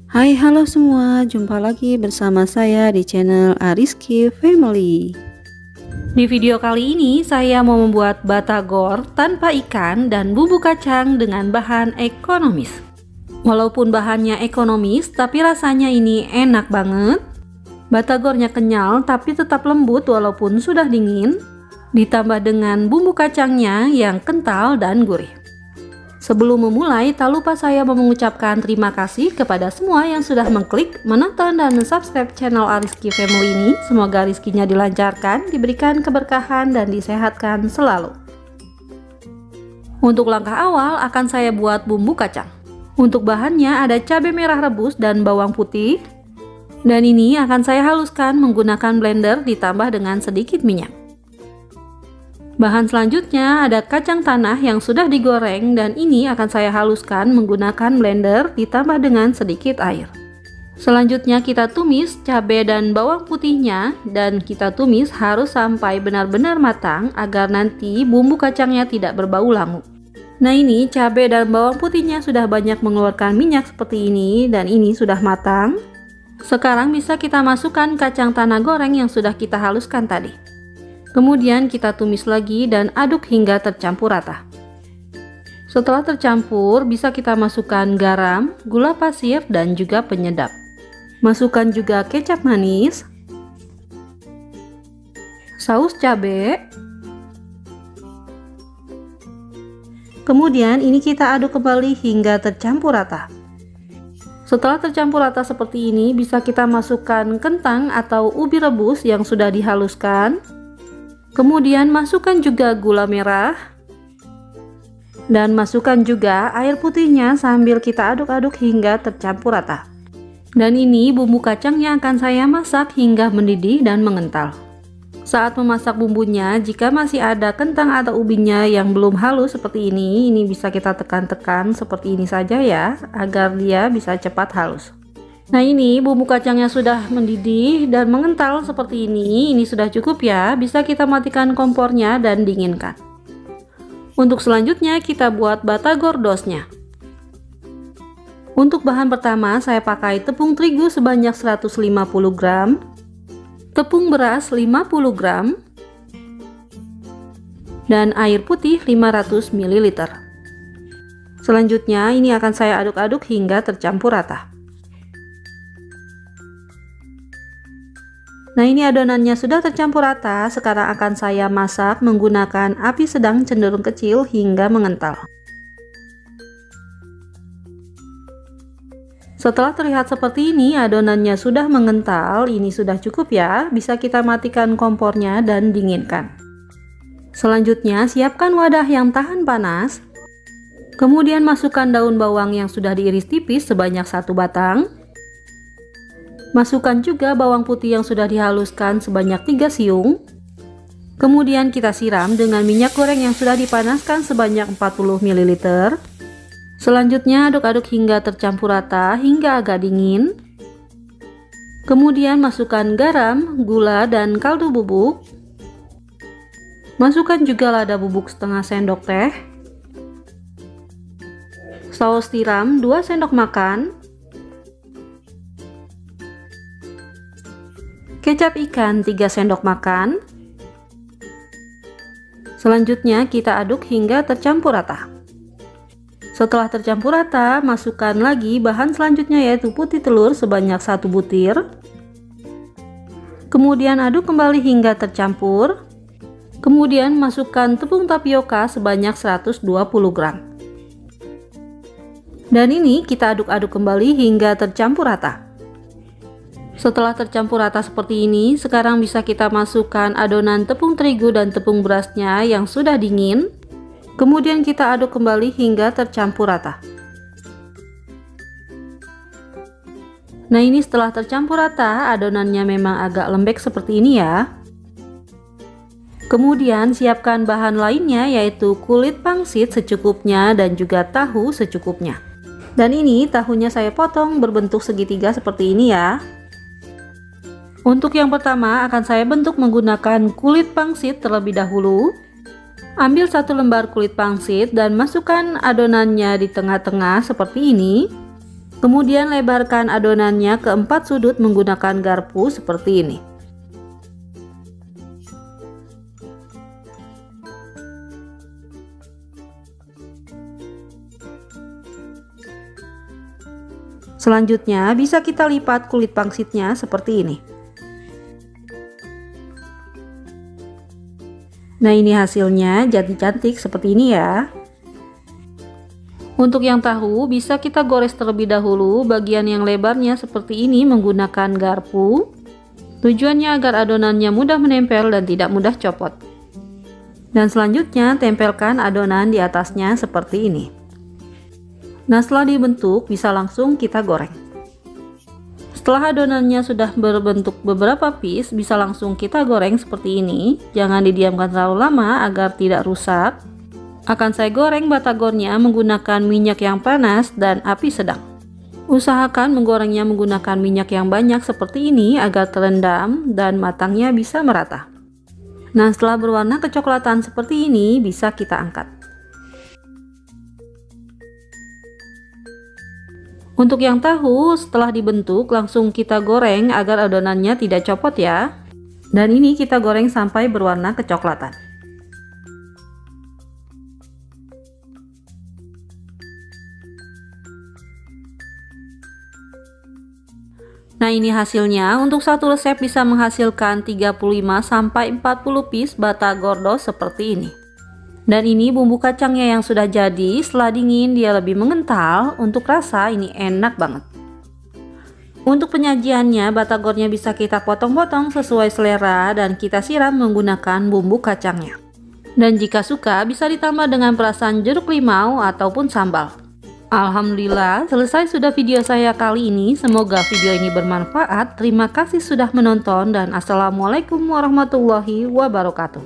Hai, halo semua, jumpa lagi bersama saya di channel Ariski Family. Di video kali ini saya mau membuat batagor tanpa ikan dan bumbu kacang dengan bahan ekonomis. Walaupun bahannya ekonomis, tapi rasanya ini enak banget. Batagornya kenyal tapi tetap lembut walaupun sudah dingin, ditambah dengan bumbu kacangnya yang kental dan gurih. Sebelum memulai, tak lupa saya mau mengucapkan terima kasih kepada semua yang sudah mengklik, menonton, dan subscribe channel Ariski Family ini. Semoga rezekinya dilancarkan, diberikan keberkahan, dan disehatkan selalu. Untuk langkah awal akan saya buat bumbu kacang. Untuk bahannya ada cabai merah rebus dan bawang putih. Dan ini akan saya haluskan menggunakan blender ditambah dengan sedikit minyak. Bahan selanjutnya ada kacang tanah yang sudah digoreng dan ini akan saya haluskan menggunakan blender ditambah dengan sedikit air. Selanjutnya kita tumis cabai dan bawang putihnya dan kita tumis harus sampai benar-benar matang agar nanti bumbu kacangnya tidak berbau langu. Nah, ini cabai dan bawang putihnya sudah banyak mengeluarkan minyak seperti ini dan ini sudah matang. Sekarang bisa kita masukkan kacang tanah goreng yang sudah kita haluskan tadi. Kemudian kita tumis lagi dan aduk hingga tercampur rata. Setelah tercampur, bisa kita masukkan garam, gula pasir, dan juga penyedap. Masukkan juga kecap manis, saus cabai. Kemudian ini kita aduk kembali hingga tercampur rata. Setelah tercampur rata seperti ini, bisa kita masukkan kentang atau ubi rebus yang sudah dihaluskan. Kemudian masukkan juga gula merah dan masukkan juga air putihnya sambil kita aduk-aduk hingga tercampur rata. Dan ini bumbu kacangnya akan saya masak hingga mendidih dan mengental. Saat memasak bumbunya, jika masih ada kentang atau ubinya yang belum halus seperti ini bisa kita tekan-tekan seperti ini saja ya, agar dia bisa cepat halus. Nah, ini bumbu kacangnya sudah mendidih dan mengental seperti ini sudah cukup ya, bisa kita matikan kompornya dan dinginkan. Untuk selanjutnya kita buat batagor dosnya. Untuk bahan pertama saya pakai tepung terigu sebanyak 150 gram, tepung beras 50 gram, dan air putih 500 ml. Selanjutnya ini akan saya aduk-aduk hingga tercampur rata. Nah, ini adonannya sudah tercampur rata. Sekarang akan saya masak menggunakan api sedang cenderung kecil hingga mengental. Setelah terlihat seperti ini, adonannya sudah mengental, ini sudah cukup ya, bisa kita matikan kompornya dan dinginkan. Selanjutnya, siapkan wadah yang tahan panas. Kemudian masukkan daun bawang yang sudah diiris tipis sebanyak 1 batang. Masukkan juga bawang putih yang sudah dihaluskan sebanyak 3 siung. Kemudian kita siram dengan minyak goreng yang sudah dipanaskan sebanyak 40 ml. Selanjutnya aduk-aduk hingga tercampur rata hingga agak dingin. Kemudian masukkan garam, gula, dan kaldu bubuk. Masukkan juga lada bubuk setengah sendok teh. Saus tiram 2 sendok makan. Kecap ikan 3 sendok makan. Selanjutnya kita aduk hingga tercampur rata. Setelah tercampur rata, masukkan lagi bahan selanjutnya yaitu putih telur sebanyak 1 butir. Kemudian aduk kembali hingga tercampur. Kemudian masukkan tepung tapioka sebanyak 120 gram. Dan ini kita aduk-aduk kembali hingga tercampur rata. Setelah tercampur rata seperti ini, sekarang bisa kita masukkan adonan tepung terigu dan tepung berasnya yang sudah dingin. Kemudian kita aduk kembali hingga tercampur rata. Nah, ini setelah tercampur rata, adonannya memang agak lembek seperti ini ya. Kemudian siapkan bahan lainnya yaitu kulit pangsit secukupnya dan juga tahu secukupnya. Dan ini tahunya saya potong berbentuk segitiga seperti ini ya. Untuk yang pertama akan saya bentuk menggunakan kulit pangsit terlebih dahulu. Ambil 1 lembar kulit pangsit dan masukkan adonannya di tengah-tengah seperti ini. Kemudian lebarkan adonannya ke 4 sudut menggunakan garpu seperti ini. Selanjutnya bisa kita lipat kulit pangsitnya seperti ini. Nah, ini hasilnya jadi cantik seperti ini ya. Untuk yang tahu bisa kita gores terlebih dahulu bagian yang lebarnya seperti ini menggunakan garpu. Tujuannya agar adonannya mudah menempel dan tidak mudah copot. Dan selanjutnya tempelkan adonan di atasnya seperti ini. Nah, setelah dibentuk bisa langsung kita goreng. Setelah adonannya sudah berbentuk beberapa piece, bisa langsung kita goreng seperti ini. Jangan didiamkan terlalu lama agar tidak rusak. Akan saya goreng batagornya menggunakan minyak yang panas dan api sedang. Usahakan menggorengnya menggunakan minyak yang banyak seperti ini agar terendam dan matangnya bisa merata. Nah, setelah berwarna kecoklatan seperti ini bisa kita angkat. Untuk yang tahu, setelah dibentuk langsung kita goreng agar adonannya tidak copot ya. Dan ini kita goreng sampai berwarna kecoklatan. Nah, ini hasilnya. Untuk satu resep bisa menghasilkan 35 sampai 40 piece batagor dos seperti ini. Dan ini bumbu kacangnya yang sudah jadi. Setelah dingin dia lebih mengental. Untuk rasa ini enak banget. Untuk penyajiannya batagornya bisa kita potong-potong sesuai selera dan kita siram menggunakan bumbu kacangnya. Dan jika suka bisa ditambah dengan perasan jeruk limau ataupun sambal. Alhamdulillah selesai sudah video saya kali ini. Semoga video ini bermanfaat. Terima kasih sudah menonton dan assalamualaikum warahmatullahi wabarakatuh.